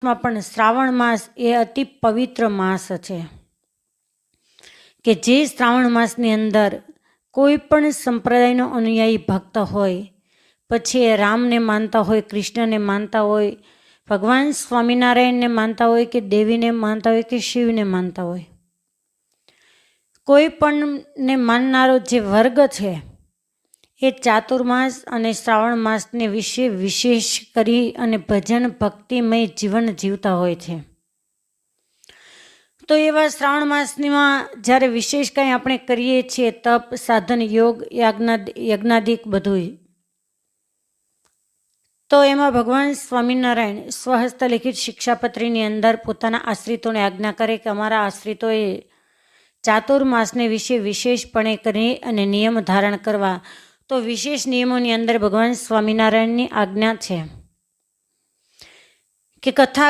માં પણ શ્રાવણ માસ એ અતિ પવિત્ર માસ છે કે જે શ્રાવણ માસની અંદર કોઈ પણ સંપ્રદાયનો અનુયાયી ભક્ત હોય, પછી એ રામને માનતા હોય, કૃષ્ણને માનતા હોય, ભગવાન સ્વામિનારાયણને માનતા હોય કે દેવીને માનતા હોય કે શિવને માનતા હોય, કોઈ પણને માનનારો જે વર્ગ છે એ ચાતુર્માસ અને શ્રાવણ માસને વિશે વિશેષ કરી અને ભજન ભક્તિમય જીવન જીવતા હોય છે. તો એવા શ્રાવણ માસમાં જ્યારે વિશેષ કંઈ આપણે કરીએ છીએ, તપ, સાધન, યોગ, યજ્ઞાદિક બધું, તો એમાં ભગવાન સ્વામિનારાયણ સ્વહસ્ત લિખિત શિક્ષાપત્રીની અંદર પોતાના આશ્રિતોને આજ્ઞા કરે કે અમારા આશ્રિતોએ ચાતુર્માસને વિશે વિશેષપણે કરી અને નિયમ ધારણ કરવા. તો વિશેષ નિયમોની અંદર ભગવાન સ્વામિનારાયણની આજ્ઞા છે કે કથા